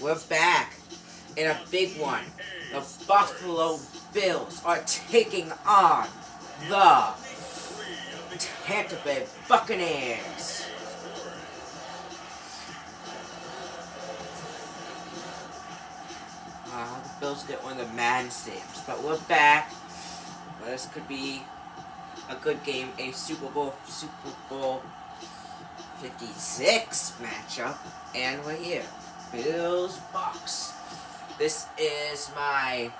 We're back in a big one. The Buffalo Bills are taking on the Tampa Bay Buccaneers. The Bills get one of the Madden saves, but we're back. This could be a good game, a Super Bowl 56 matchup, and we're here. Bills Bucks. This is my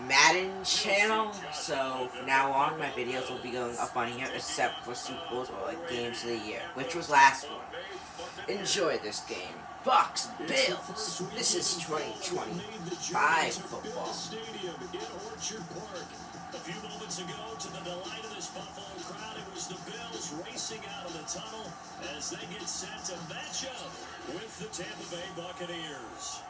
Madden channel, so from now on my videos will be going up on here except for Super Bowls or like games of the year, which was last one. Enjoy this game. Bucks, Bills. This is 2025 football. A few moments ago, to the delight of this Buffalo crowd, it was the Bills racing out of the tunnel as they get set to match up with the Tampa Bay Buccaneers.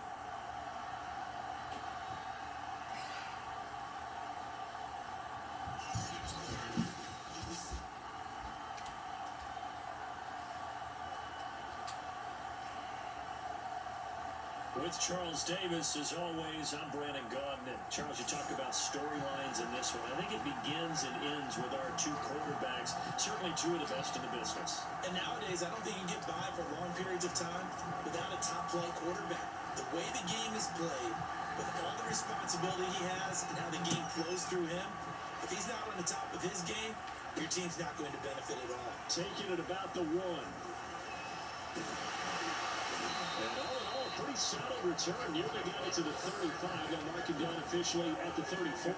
With Charles Davis, as always, I'm Brandon Gaudin. And Charles, you talk about storylines in this one. I think it begins and ends with our two quarterbacks, certainly two of the best in the business. And nowadays, I don't think you can get by for long periods of time without a top-flight quarterback. The way the game is played, with all the responsibility he has and how the game flows through him, if he's not on the top of his game, your team's not going to benefit at all. Taking it about the one. And all in all, pretty solid return. Nearly got it to the 35. Now marking down officially at the 34.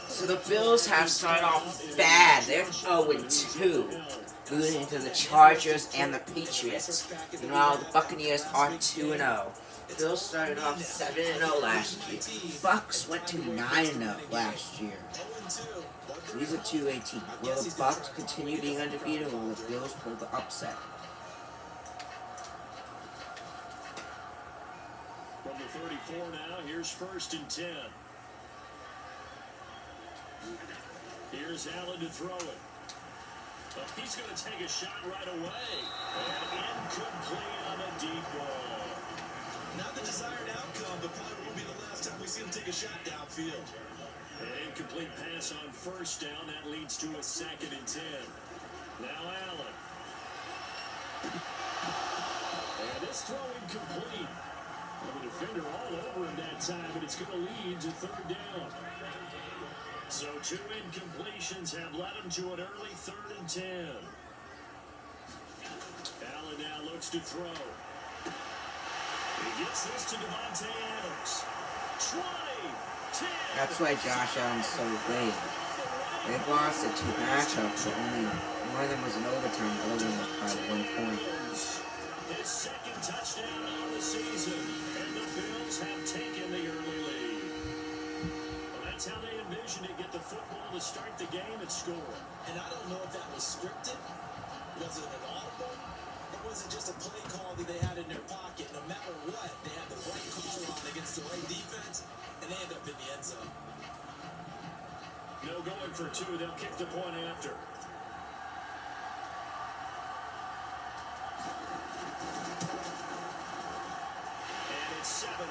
So the Bills have started off bad. They're 0-2, losing to the Chargers and the Patriots. Meanwhile, the Buccaneers are 2-0. Bills started off 7-0 last year. Bucks went to 9-0 last year. These are 2-8 teams. Will the Bucks continue being undefeated, or will the Bills pull the upset? From the 34 now, here's 1st and 10. Here's Allen to throw it. He's going to take a shot right away. And incomplete on a deep ball. Not the desired outcome, but probably won't be the last time we see him take a shot downfield. An incomplete pass on 1st down. That leads to a 2nd and 10. Now Allen. And it's throw incomplete. The defender all over him that time, but it's going to lead to 3rd down. So 2 incompletions have led him to an early 3rd and 10. Allen now looks to throw. He gets this to Devontae Adams. 20, 10. That's why Josh Allen's so great. They've lost the 2 matchups, but only one of them was an overtime, the other one was by 1 point. His 2nd touchdown of the season, and the Bills have taken the early lead. Well, that's how they envisioned it, get the football to start the game and score. And I don't know if that was scripted, was it an audible, or was it just a play call that they had in their pocket? No matter what, they had the right call on against the right defense, and they end up in the end zone. No going for 2, they'll kick the point after.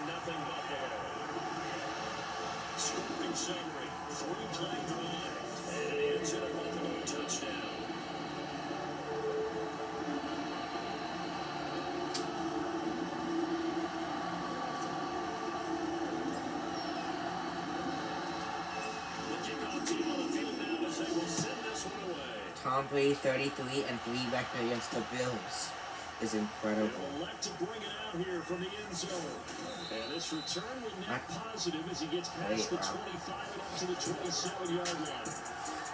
Nothing Buffalo. Scoring summary, 3-play drive, and it ends in a Buffalo touchdown. The kickoff team on the field now as they will send this one away. Tom Brady 33 and 3 record against the Bills is incredible. They'll elect to bring it out here from the end zone. And this return would net positive as he gets past the 25 and up to the 27-yard line.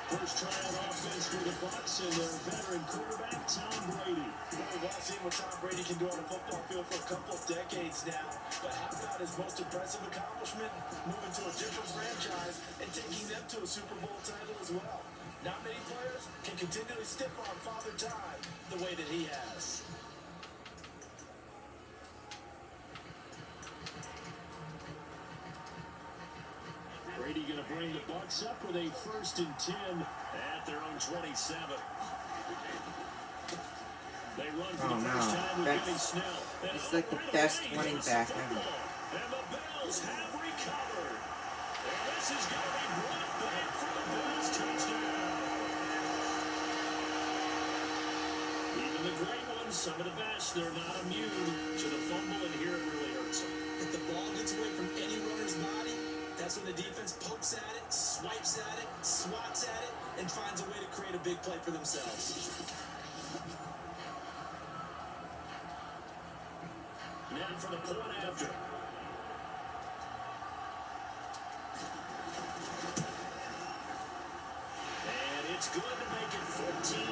First tryout offense for the Bucs and their veteran quarterback, Tom Brady. We've all seen what Tom Brady can do on a football field for a couple of decades now. But how about his most impressive accomplishment? Moving to a different franchise and taking them to a Super Bowl title as well. Not many players can continually stiff on Father Time the way that he has. Brady going to bring the Bucs up with a 1st and 10 at their own 27. They run for the first time with Benny Snell. He's like the best running back ever. And the Bills have recovered. And this is going to be brought back for the Bills touchdown. Even the great ones, some of the best, they're not immune to the fumble, and here it really hurts them. If the ball gets away from any runner's body, that's when the defense pokes at it, swipes at it, swats at it, and finds a way to create a big play for themselves. Now for the point after. And it's good to make it 14-0.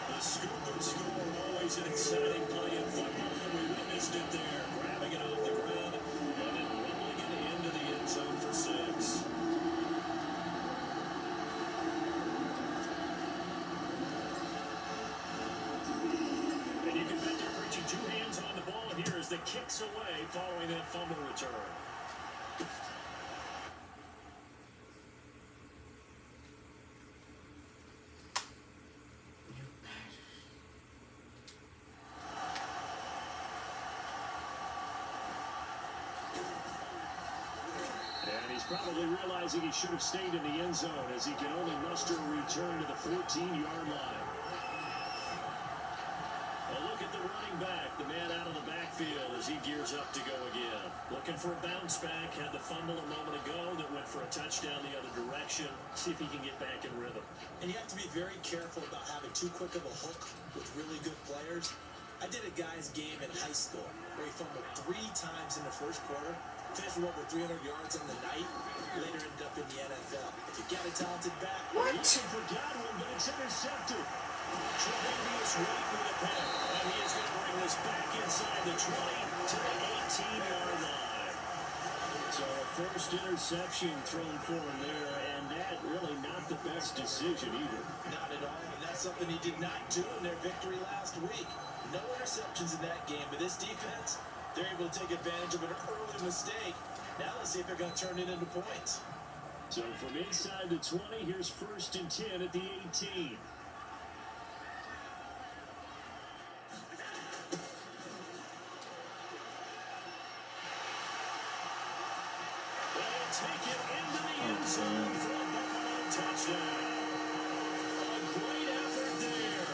The scoop and score, always an exciting play in football, and we witnessed it there. Grabbing it off the ground and then rumbling it into the end zone for 6. And you can bet they're reaching 2 hands on the ball here as the kicks away following that fumble return. And he's probably realizing he should have stayed in the end zone as he can only muster a return to the 14-yard line. A look at the running back, the man out of the backfield as he gears up to go again. Looking for a bounce back, had the fumble a moment ago that went for a touchdown the other direction. See if he can get back in rhythm. And you have to be very careful about having too quick of a hook with really good players. I did a guy's game in high school where he fumbled 3 times in the first quarter, finished with over 300 yards on the night, later ended up in the NFL. If you got a talented back, looking for Godwin, but it's intercepted. Tre'Davious White with a pen, and he is going to bring this back inside the 20 to the 18-yard line. So a first interception thrown for him there, and that really not the best decision either. Not at all, and that's something he did not do in their victory last week. No interceptions in that game, but this defense, they're able to take advantage of an early mistake. Now let's see if they're going to turn it into points. So from inside the 20, here's 1st and 10 at the 18. Take it into the end zone for a Buffalo touchdown. A great effort there.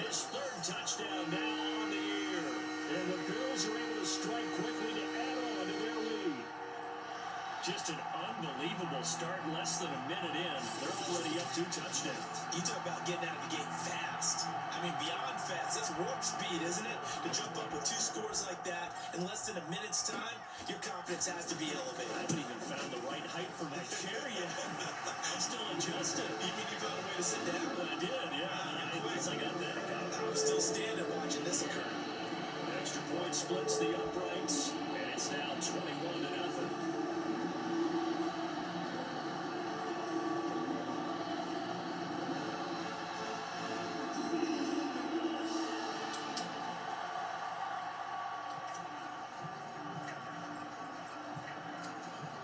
His 3rd touchdown now on the year. And the Bills are able to strike quickly to add on to their lead. Just an unbelievable start, less than a minute in. They're already up 2 touchdowns. You talk about getting out of the gate fast. I mean, beyond fast. That's warp speed, isn't it? To jump up with 2 scores like that in less than a minute's time, your confidence has to be elevated. I haven't even found the right height for my chair yet. I'm still adjusting. You mean you found a way to sit down? I did, yeah. At least I got that. I'm still standing watching this occur. Extra point splits the uprights, and it's now 21-0.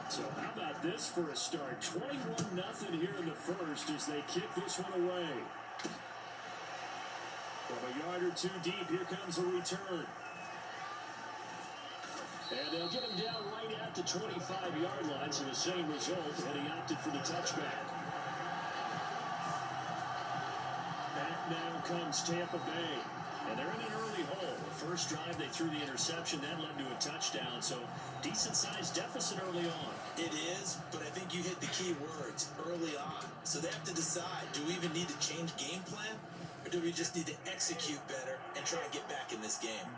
So how about this for a start? 21-0 here in the first as they kick this one away. From a yard or 2 deep, here comes a return. And they'll get him down right at the 25-yard line, so the same result, and he opted for the touchback. Back now comes Tampa Bay. And they're in an early hole. The first drive, they threw the interception. That led to a touchdown. So, decent-sized deficit early on. It is, but I think you hit the key words, early on. So they have to decide, do we even need to change game plan? Or do we just need to execute better and try and get back in this game?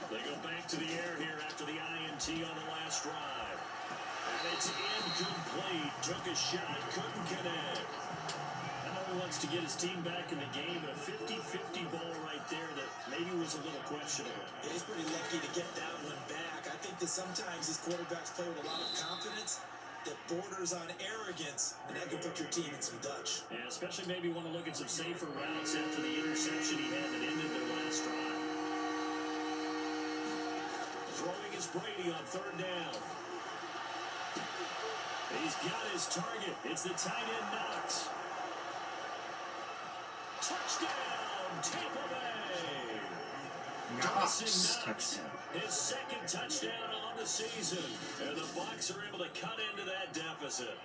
They go back to the air here after the INT on the last drive. And it's incomplete. Took a shot, couldn't connect. He wants to get his team back in the game, but a 50-50 ball right there that maybe was a little questionable. Yeah, he's pretty lucky to get that one back. I think that sometimes these quarterbacks play with a lot of confidence that borders on arrogance, and that can put your team in some Dutch. Yeah, especially maybe want to look at some safer routes after the interception he had that ended their last drive. Throwing is Brady on 3rd down. He's got his target. It's the tight end Knox. Touchdown, Tampa Bay. Knox touchdown. His second touchdown on the season. And the Bucs are able to cut into that deficit.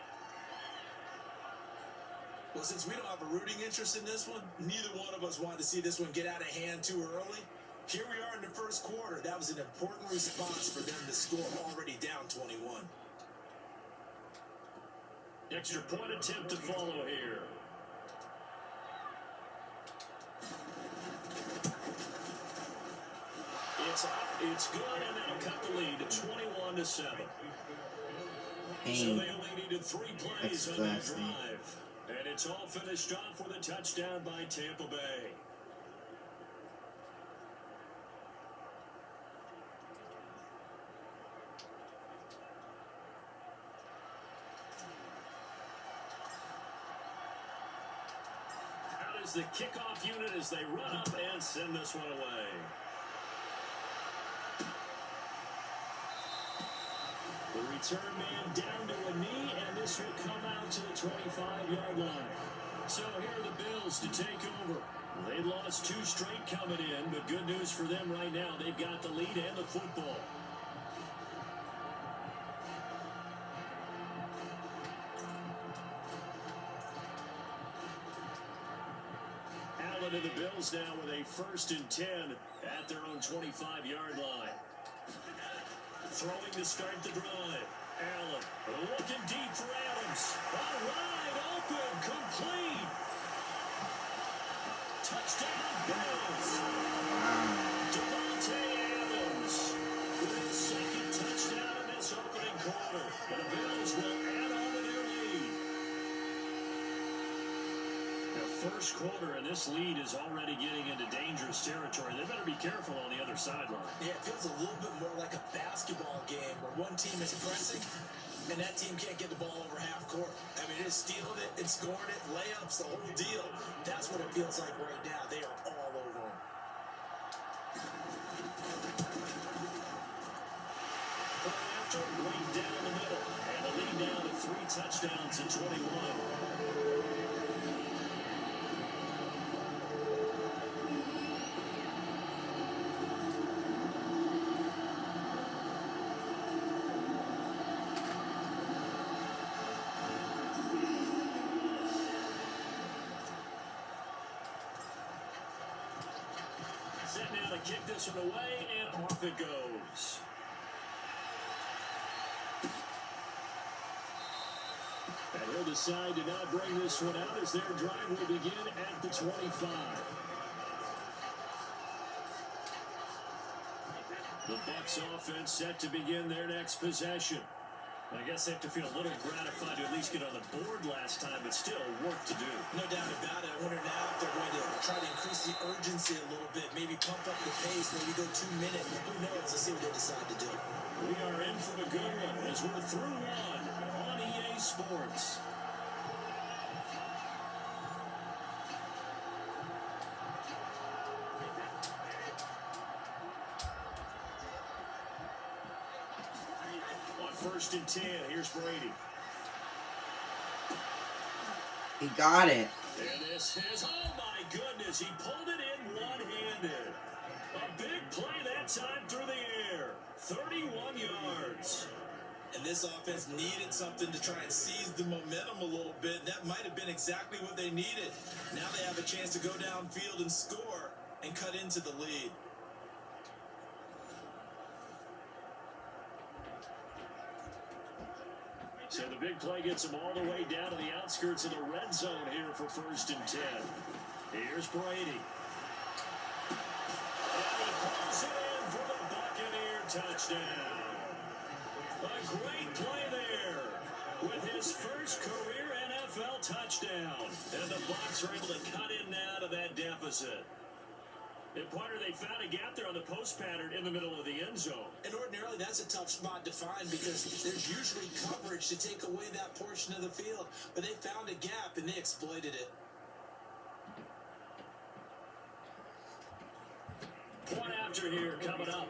Well, since we don't have a rooting interest in this one, neither one of us wanted to see this one get out of hand too early. Here we are in the first quarter. That was an important response for them to score already down 21. Extra point attempt to follow here. It's up, it's good, and that'll cut the lead to 21-7. So they only needed 3 plays on that drive. And it's all finished off with a touchdown by Tampa Bay. Out is the kickoff unit as they run up and send this one away. The return man down to a knee, and this will come out to the 25-yard line. So here are the Bills to take over. They lost 2 straight coming in, but good news for them right now. They've got the lead and the football. Allen and the Bills now with a 1st and 10 at their own 25-yard line. Throwing to start the drive. Allen looking deep for Adams. All right, open, complete. Touchdown, Bills. Devontae Adams with his 2nd touchdown in this opening quarter. And the Bills will add on to their lead. The first quarter, and this lead is already getting into dangerous territory. They better be careful on the other sideline. Yeah, it feels a little bit more like a basketball game where one team is pressing and that team can't get the ball over half court. I mean, it's stealing it, it's scoring it, layups, the whole deal. That's what it feels like right now. They are all over them. After right down the middle, and the lead down to 3 touchdowns in 21. Set now to kick this one away, and off it goes. And he'll decide to not bring this one out as their drive will begin at the 25. The Bucs offense set to begin their next possession. I guess they have to feel a little gratified to at least get on the board last time, but still work to do. No doubt about it. I wonder now if they're going to try to increase the urgency a little bit, maybe pump up the pace, maybe go 2 minutes. Who knows? Let's see what they decide to do. We are in for a good one as we're through one on EA Sports. On 1st and 10, here's Brady. He got it. And this is, oh my goodness, he pulled it in one-handed. A big play that time through the air. 31 yards. And this offense needed something to try and seize the momentum a little bit. And that might have been exactly what they needed. Now they have a chance to go downfield and score and cut into the lead. So the big play gets him all the way down to the outskirts of the red zone here for 1st and 10. Here's Brady. And he pulls it in for the Buccaneer touchdown. A great play there with his first career NFL touchdown. And the Bucs are able to cut in now to that deficit. And Pointer, they found a gap there on the post pattern in the middle of the end zone. And ordinarily, that's a tough spot to find because there's usually coverage to take away that portion of the field. But they found a gap, and they exploited it. Point after here coming up.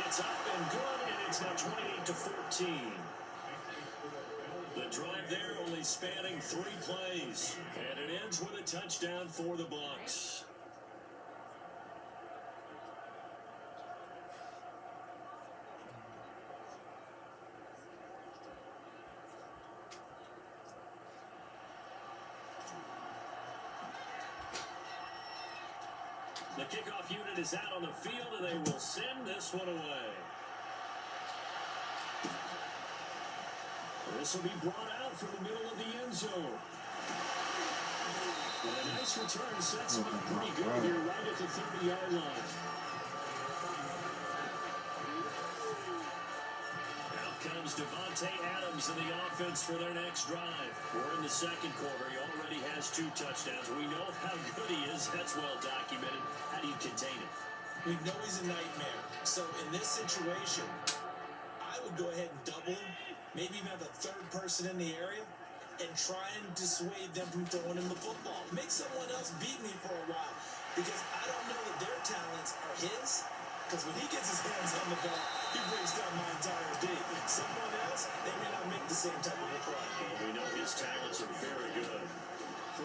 It's up and good, and it's now 28-14. drive there only spanning 3 plays. And it ends with a touchdown for the Bucs. The kickoff unit is out on the field, and they will send this one away. This will be brought out from the middle of the end zone. And a nice return sets him up pretty good here right at the 30-yard line. Out comes Devontae Adams in the offense for their next drive. We're in the second quarter. He already has 2 touchdowns. We know how good he is. That's well documented. How do you contain him? We know he's a nightmare. So in this situation, I would go ahead and double him. Maybe even have a third person in the area and try and dissuade them from throwing him the football. Make someone else beat me for a while, because I don't know that their talents are his, because when he gets his hands on the ball, he brings down my entire D. Someone else, they may not make the same type of a play. Well, we know his talents are very good.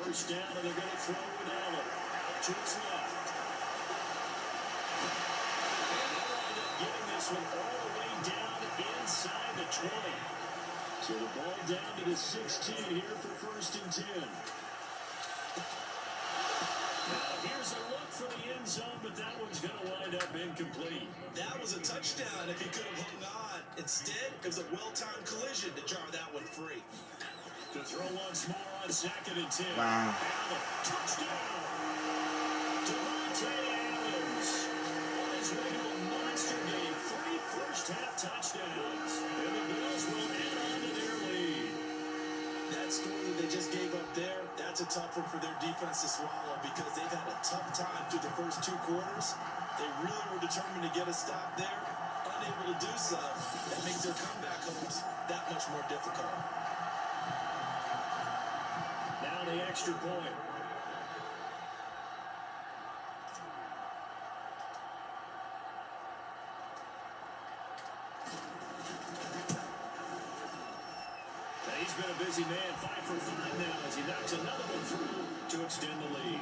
First down, and they're going to throw with Allen. Out to his left. And they'll wind up getting this one all the way down inside the 20. So the ball down to the 16 here for 1st and 10. Now here's a look for the end zone, but that one's going to wind up incomplete. That was a touchdown if he could have hung on. Instead, it was a well-timed collision to jar that one free. To throw once more on 2nd and 10. Wow. Allen, touchdown! Devontae Adams on his way to a monster game. 3 first-half touchdowns. And the Bills will add on to their lead. That score that they just gave up there, that's a tough one for their defense to swallow, because they've had a tough time through the first 2 quarters. They really were determined to get a stop there. Unable to do so, that makes their comeback hopes that much more difficult. Now the extra point. He's been a busy man, 5 for 5 now as he knocks another one through to extend the lead.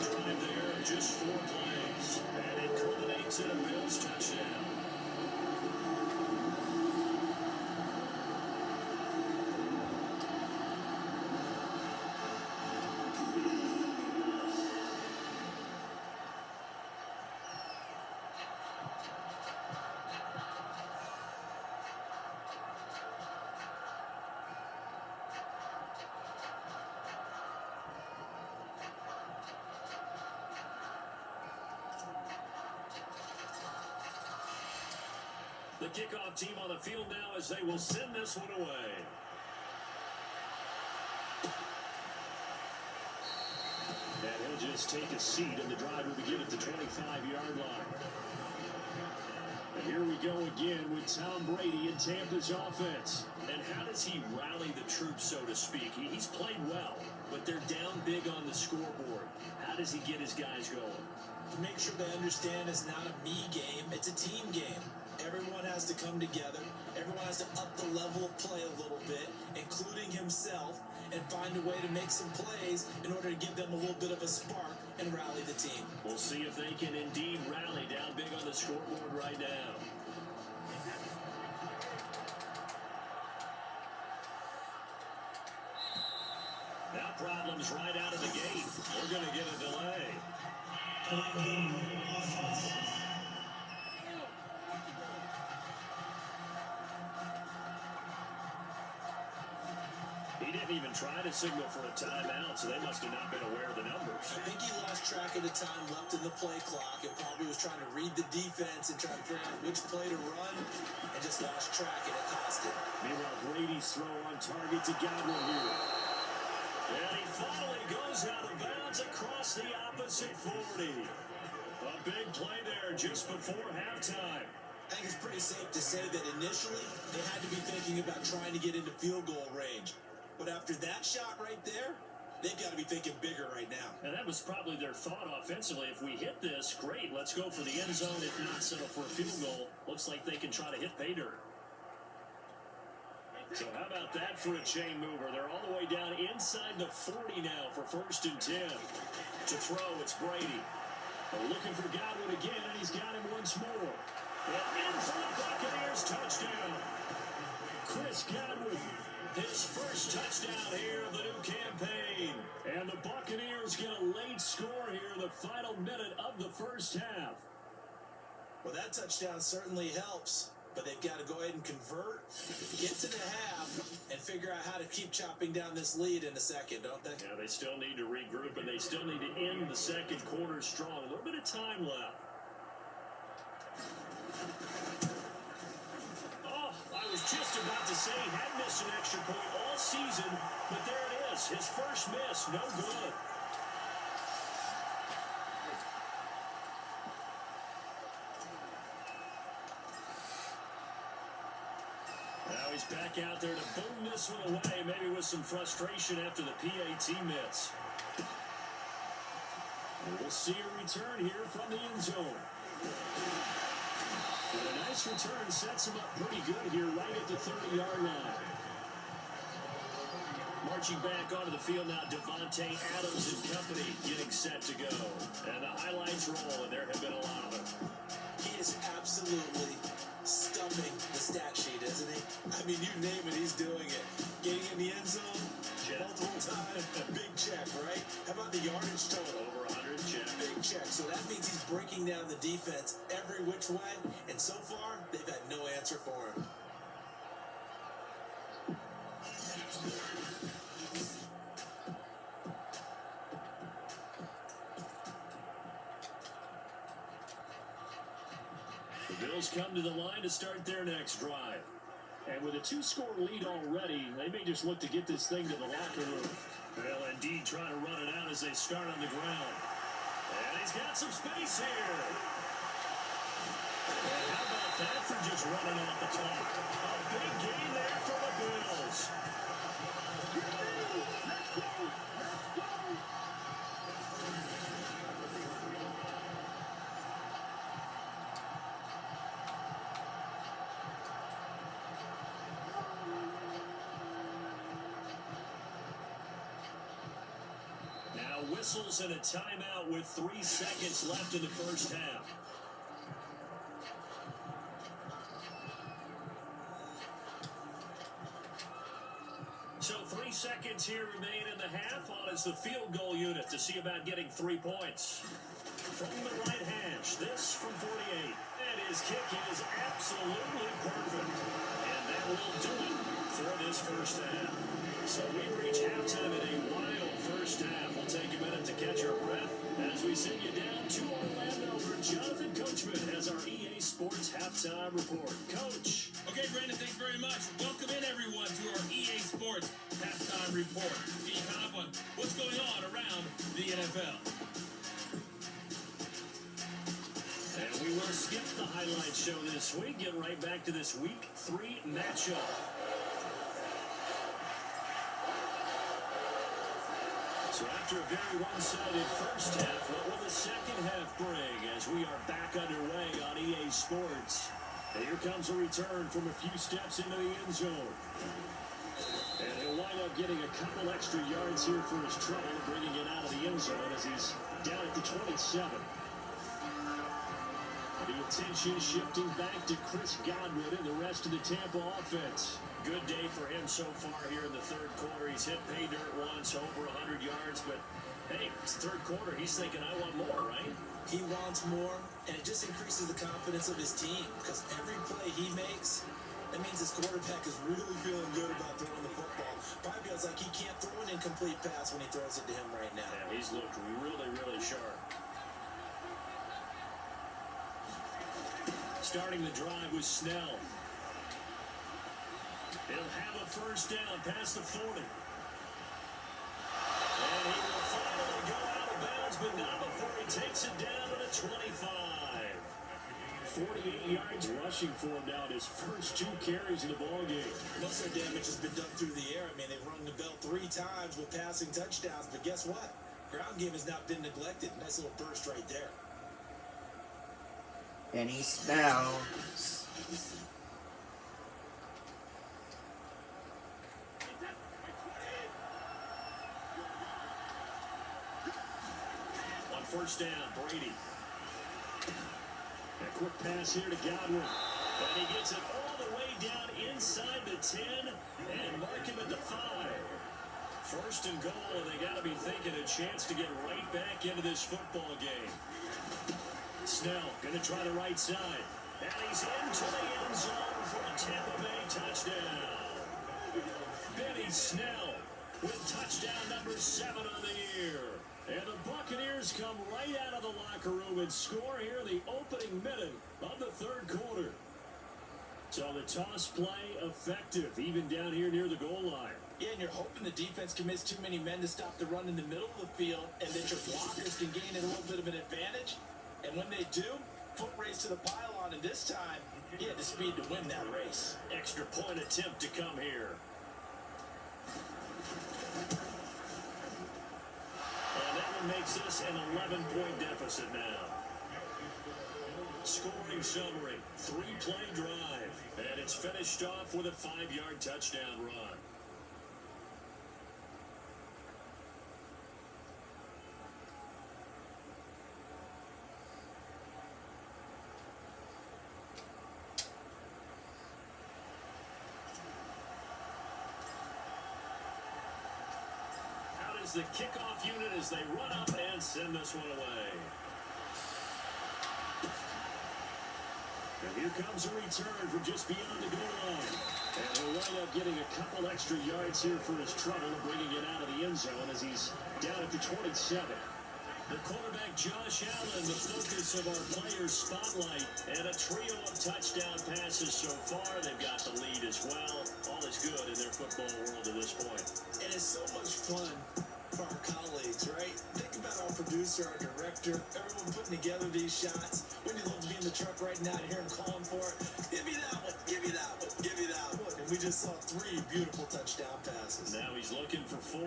Drive there, just 4 plays, and it culminates in a Bills touchdown. The kickoff team on the field now as they will send this one away. And he'll just take a seat, and the drive will begin at the 25-yard line. And here we go again with Tom Brady and Tampa's offense. And how does he rally the troops, so to speak? He's played well, but they're down big on the scoreboard. How does he get his guys going? To make sure they understand it's not a me game, it's a team game. Everyone has to come together. Everyone has to up the level of play a little bit, including himself, and find a way to make some plays in order to give them a little bit of a spark and rally the team. We'll see if they can indeed rally down big on the scoreboard right now. Now problems right out of the gate. We're going to get a delay. He didn't even try to signal for a timeout, so they must have not been aware of the numbers. I think he lost track of the time left in the play clock and probably was trying to read the defense and trying to figure out which play to run, and just lost track, and it cost him. Meanwhile, Brady's throw on target to Godwin here. And he finally goes out of bounds across the opposite 40. A big play there just before halftime. I think it's pretty safe to say that initially they had to be thinking about trying to get into field goal range. But after that shot right there, they've got to be thinking bigger right now. And that was probably their thought offensively. If we hit this, great, let's go for the end zone. If not, settle for a field goal. Looks like they can try to hit pay dirt. So how about that for a chain mover? They're all the way down inside the 40 now for 1st and 10. To throw, it's Brady. Looking for Godwin again, and he's got him once more. And in for the Buccaneers, touchdown. Chris Godwin, his first touchdown here of the new campaign. And the Buccaneers get a late score here in the final minute of the first half. Well, that touchdown certainly helps. But they've got to go ahead and convert, get to the half, and figure out how to keep chopping down this lead in a second, don't they? Yeah, they still need to regroup, and they still need to end the second quarter strong. A little bit of time left. Oh, I was just about to say he had missed an extra point all season, but there it is. His first miss, no good. Now he's back out there to boom this one away, maybe with some frustration after the PAT miss. And we'll see a return here from the end zone. And a nice return sets him up pretty good here right at the 30-yard line. Marching back onto the field now, Devontae Adams and company getting set to go. And the highlights roll, and there have been a lot of them. He is absolutely stuffing the stat sheet, isn't he? I mean, you name it, he's doing it. Getting in the end zone, check. Multiple times, a big check, right? How about the yardage total? Over 100, check. Big check. So that means he's breaking down the defense every which way, and so far, they've had no answer for him. The Bills come to the line to start their next drive. And with a 2-score lead already, they may just look to get this thing to the locker room. Well, indeed, trying to run it out as they start on the ground. And he's got some space here. And how about that for just running off the clock? A big gain there for the Bills. Whistles and a timeout with 3 seconds left in the first half. So 3 seconds here remain in the half on as the field goal unit to see about getting 3 points. From the right hash, this from 48. And his kick is absolutely perfect. And that will do it for this first half. So we reach halftime in a wild first half. We'll take a minute to catch our breath as we send you down to Orlando where Jonathan Coachman has our EA Sports Halftime Report. Coach. Okay, Brandon, thanks very much. Welcome in, everyone, to our EA Sports Halftime Report. Being up on what's going on around the NFL. And we will skip the highlight show this week. Get right back to this Week 3 matchup. So after a very one-sided first half, what will the second half bring as we are back underway on EA Sports? And here comes a return from a few steps into the end zone. And he'll wind up getting a couple extra yards here for his trouble, bringing it out of the end zone as he's down at the 27. The attention shifting back to Chris Godwin and the rest of the Tampa offense. Good day for him so far here in the third quarter. He's hit pay dirt once, over 100 yards, but hey, it's the third quarter. He's thinking, I want more, right? He wants more, and it just increases the confidence of his team because every play he makes, that means his quarterback is really feeling good about throwing the football. Probably feels like he can't throw an incomplete pass when he throws it to him right now. Yeah, he's looked really, really sharp. Starting the drive with Snell. He'll have a first down past the 40. And he will finally go out of bounds, but not before he takes it down to the 25. 48 yards rushing for him now in his first 2 carries in the ballgame. Most of the damage has been done through the air. I mean, they've rung the bell 3 times with passing touchdowns, but guess what? Ground game has not been neglected. Nice little burst right there. And he smells. first down. Brady. A quick pass here to Godwin. And he gets it all the way down inside the 10 and mark him at the 5. First and goal, and they got to be thinking a chance to get right back into this football game. Snell going to try the right side. And he's into the end zone for a Tampa Bay touchdown. Benny Snell with touchdown number 7 on the year. And the Buccaneers come right out of the locker room and score here in the opening minute of the third quarter. So the toss play effective, even down here near the goal line. Yeah, and you're hoping the defense commits too many men to stop the run in the middle of the field and that your blockers can gain a little bit of an advantage. And when they do, foot race to the pylon, and this time, he had the speed to win that race. Extra point attempt to come here. And that one makes this an 11-point deficit now. Scoring summary, 3-play drive, and it's finished off with a 5-yard touchdown run. Out is the kickoff unit as they run up and send this one away. And here comes a return from just beyond the goal line. And he'll wind up getting a couple extra yards here for his trouble, bringing it out of the end zone as he's down at the 27. The quarterback, Josh Allen, the focus of our players' spotlight. And a trio of touchdown passes so far. They've got the lead as well. All is good in their football world at this point. And it's so much fun for our colleagues, right? Think about our producer, our director, everyone putting together these shots. Wouldn't you love to be in the truck right now and hear him calling for it? Give me that one, give me that one, give me that one. And we just saw 3 beautiful touchdown passes. Now he's looking for 4.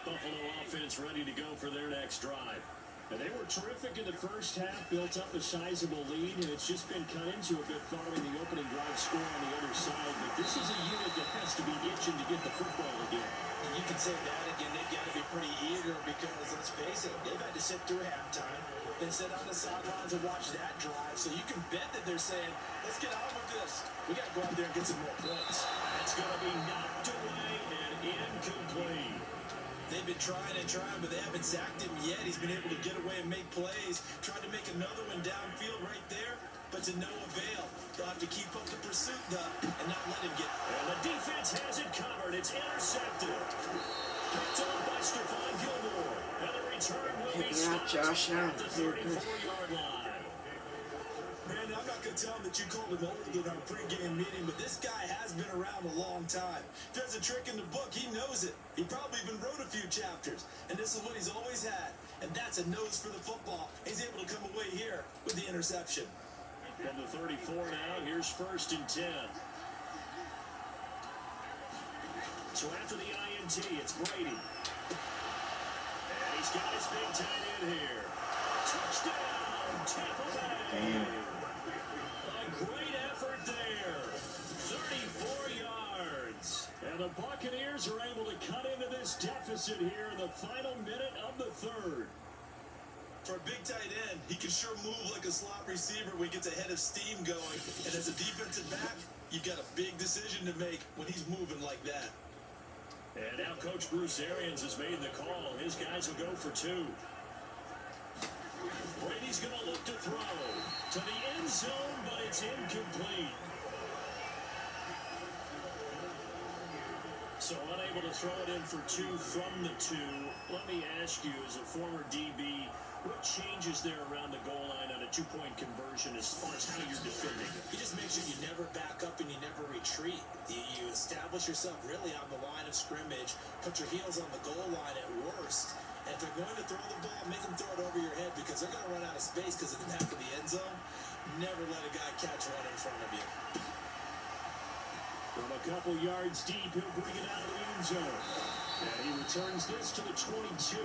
Buffalo offense ready to go for their next drive. And they were terrific in the first half, built up a sizable lead, and it's just been cut into a bit following the opening drive score on the other side. But this is a unit that has to be itching to get the football again. And you can say that again, they've got to be pretty eager because, let's face it, they've had to sit through halftime, then sit on the sidelines and watch that drive. So you can bet that they're saying, let's get on with this. We got to go out there and get some more points. It's going to be knocked away and incomplete. They've been trying and trying, but they haven't sacked him yet. He's been able to get away and make plays. Tried to make another one downfield right there, but to no avail. They'll have to keep up the pursuit, though, and not let him get. And the defense has it covered. It's intercepted. Picked off by Stephon Gilmore. And the return will be stopped at the 34-yard line. Man, I'm not going to tell him that you called him old in our pregame meeting, but this guy has been around a long time. If there's a trick in the book, he knows it. He probably even wrote a few chapters, and this is what he's always had, and that's a nose for the football. He's able to come away here with the interception. From the 34 now, here's 1st and 10. So after the INT, it's Brady. And he's got his big tight end here. Touchdown, Tampa Bay. A great effort there. 34 yards. And the Buccaneers are able to cut into this deficit here in the final minute of the third. For a big tight end, he can sure move like a slot receiver when he gets a head of steam going. And as a defensive back, you've got a big decision to make when he's moving like that. And now Coach Bruce Arians has made the call. His guys will go for 2. Brady's going to look to throw to the end zone, but it's incomplete. So unable to throw it in for 2 from the 2. Let me ask you, as a former DB, what changes there around the goal line on a 2-point conversion as far as how you're defending it? You just make sure you never back up and you never retreat. You establish yourself really on the line of scrimmage, put your heels on the goal line at worst. And if they're going to throw the ball, make them throw it over your head because they're going to run out of space because of the back of the end zone. Never let a guy catch one in front of you. From a couple yards deep, he'll bring it out of the end zone. And he returns this to the 22.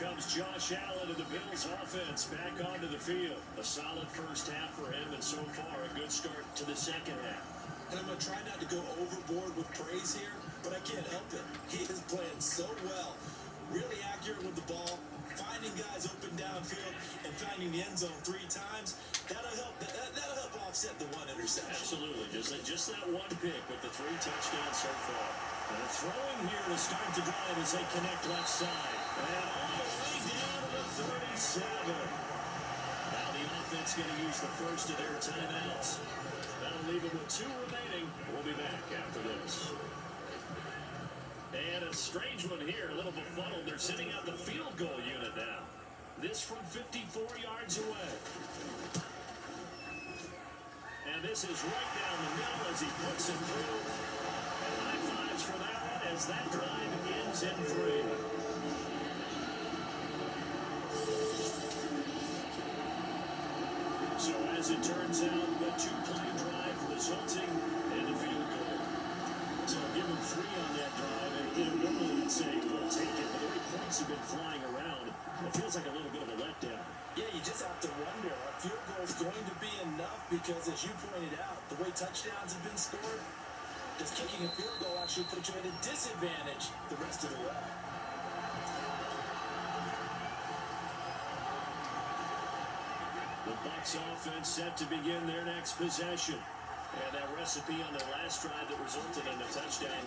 comes Josh Allen of the Bills offense back onto the field. A solid first half for him, and so far a good start to the second half. And I'm going to try not to go overboard with praise here, but I can't help it. He is playing so well, really accurate with the ball, finding guys open downfield, and finding the end zone 3 times. That'll help offset the 1 interception. Absolutely. Just that one pick with the 3 touchdowns so far. And throwing here to start the drive as they connect left side. And all the way down to the 37. Now the offense going to use the first of their timeouts. That'll leave them with 2 remaining. We'll be back after this. And a strange one here, a little befuddled. They're sitting out the field goal unit now. This from 54 yards away. And this is right down the middle as he puts it through. And high fives for that one as that drive ends in 3. So as it turns out, the 2-play drive resulting in a field goal. So give them 3 on that drive, and normally you'd say, we'll take it, but the way points have been flying around, it feels like a little bit of a letdown. Yeah, you just have to wonder, are field goals going to be enough? Because as you pointed out, the way touchdowns have been scored, does kicking a field goal actually put you at a disadvantage the rest of the way? The Bucs offense set to begin their next possession. And that recipe on their last drive that resulted in a touchdown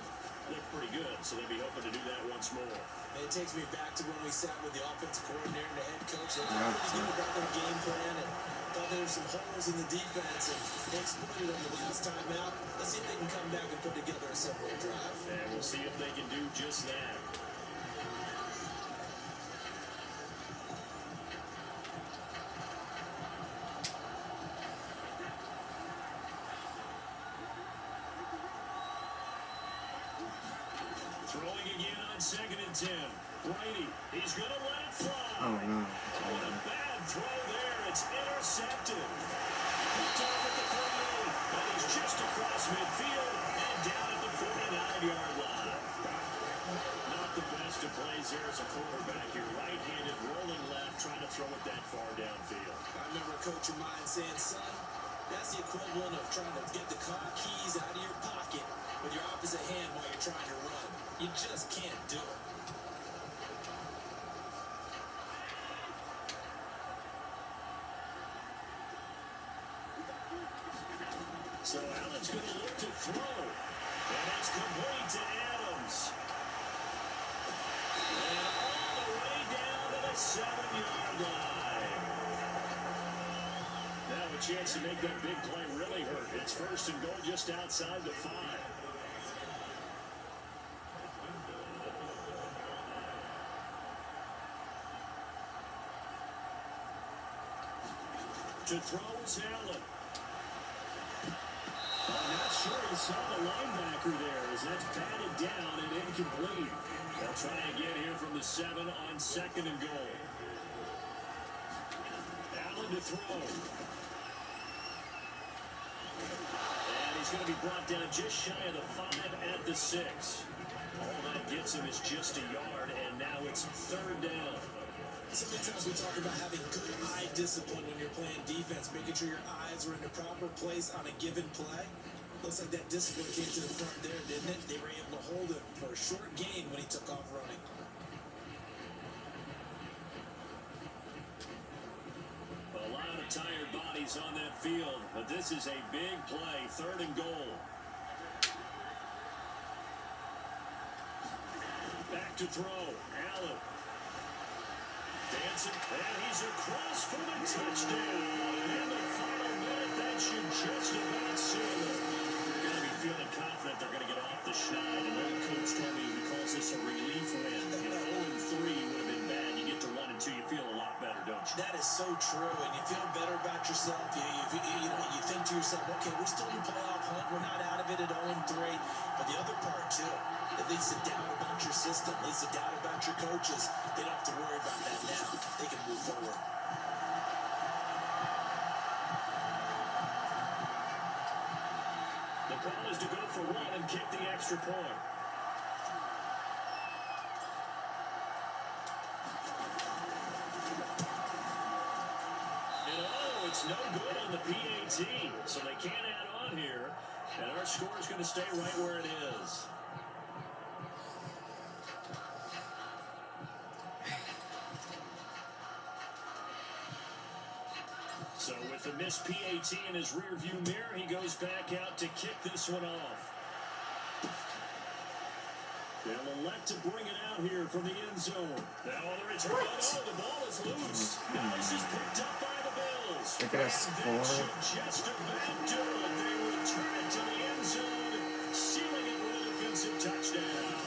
looked pretty good, so they'll be hoping to do that once more. And it takes me back to when we sat with the offensive coordinator and the head coach. They were pretty good about their game plan and thought there were some holes in the defense, and they exploited them the last time out. Let's see if they can come back and put together a simple drive. And we'll see if they can do just that. Throwing again on 2nd and 10. Brady, he's going to let it fly. Oh, no. Oh, and a bad throw there. It's intercepted. Picked off at the 48, and he's just across midfield and down at the 49-yard line. Not the best of plays there as a quarterback. You're right-handed, rolling left, trying to throw it that far downfield. I remember a coach of mine saying, son, that's the equivalent of trying to get the car keys out of your pocket with your opposite hand while you're trying to run. You just can't do it. So Allen's going to look to throw. And it's complete to Adams. And all the way down to the 7-yard line. Now a chance to make that big play really hurt. It's 1st and goal just outside the 5. To throw is Allen. I'm not sure he saw the linebacker there as that's batted down and incomplete. They'll try again here from the 7 on 2nd and goal. Allen to throw. And he's going to be brought down just shy of the 5 at the 6. All that gets him is just a yard, and now it's 3rd down. So many times we talk about having good eye discipline when you're playing defense, making sure your eyes are in the proper place on a given play. Looks like that discipline came to the front there, didn't it? They were able to hold him for a short gain when he took off running. A lot of tired bodies on that field, but this is a big play, 3rd and goal. Back to throw, Allen. Dancing, and he's across for the touchdown. And the final minute, that should just about seal it. Going to be feeling confident they're going to get off the schneid. And old coach told me he calls this a relief win. 0-3 would have been bad. You get to 1-2, you feel a lot better, don't you? That is so true, and you feel better about yourself. You think to yourself, okay, we're still in the playoff hunt. We're not out of it at 0-3. But the other part, too, at least the doubt about your system, at least the doubt about your coaches, they don't have to worry about that now. They can move forward. The call is to go for 1 and kick the extra point. It's no good on the PAT, so they can't add on here. And our score is going to stay right where it is. So with the missed PAT in his rearview mirror, he goes back out to kick this one off. They'll elect to bring it out here from the end zone. Now on the return, the ball is loose. Now this is picked up by the Bills. They're gonna score. And that should just about do it. They return it to the end zone, sealing it with a defensive touchdown.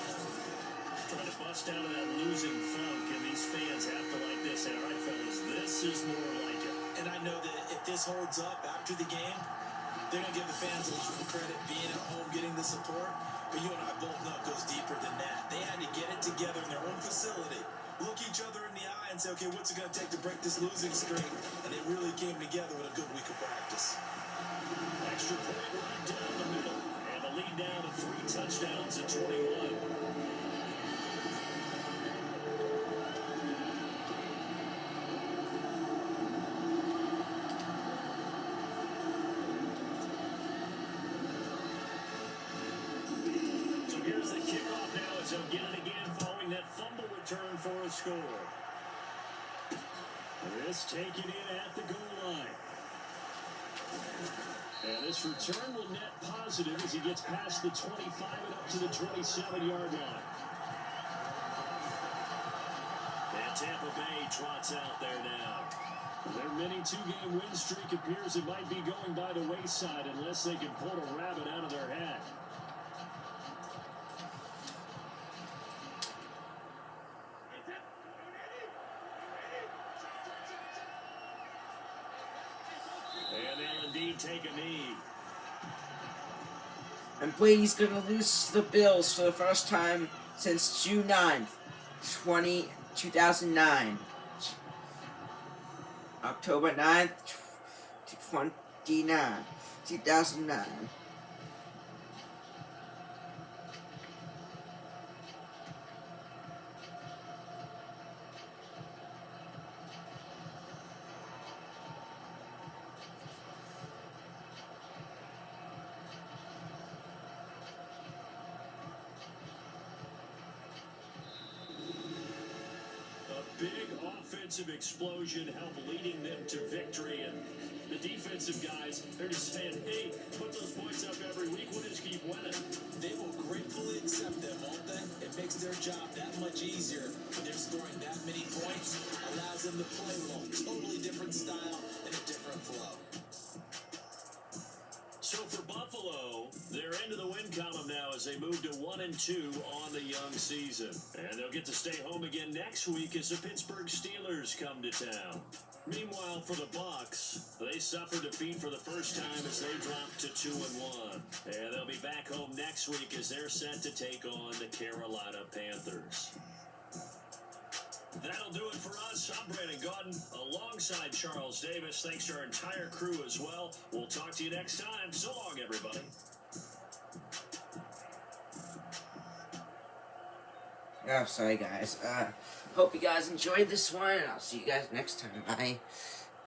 Trying to bust out of that losing funk, and these fans have to like this. And all right, fellas, this is more like it. And I know that if this holds up after the game, they're going to give the fans a little credit being at home, getting the support. But you and I both know it goes deeper than that. They had to get it together in their own facility, look each other in the eye and say, okay, what's it going to take to break this losing streak? And they really came together with a good week of practice. Extra point right down the middle. And the lead down to 3 touchdowns at 21. Here's the kickoff now as they'll get it again following that fumble return for a score. This taken in at the goal line. And this return will net positive as he gets past the 25 and up to the 27-yard line. And Tampa Bay trots out there now. Their mini 2-game win streak appears it might be going by the wayside unless they can pull a rabbit out of their hat. And they'll indeed take a knee. And Brady's going to lose to the Bills for the first time since June 9th, 2009. October 9th, 2009. Big offensive explosion helped leading them to victory, and the defensive guys, they're just saying, hey, put those points up every week, we'll just keep winning. They will gratefully accept them, won't they? It makes their job that much easier when they're scoring that many points. Allows them to play with a totally different style and a different flow. So for Buffalo, they're into the win column now as they move to 1-2 on the young season. And they'll get to stay home again next week as the Pittsburgh Steelers come to town. Meanwhile, for the Bucs, they suffered defeat for the first time as they dropped to 2-1. And they'll be back home next week as they're set to take on the Carolina Panthers. That'll do it for us. I'm Brandon Gaudin alongside Charles Davis. Thanks to our entire crew as well. We'll talk to you next time. So long, everybody. Oh, sorry guys. Hope you guys enjoyed this one, and I'll see you guys next time. Bye.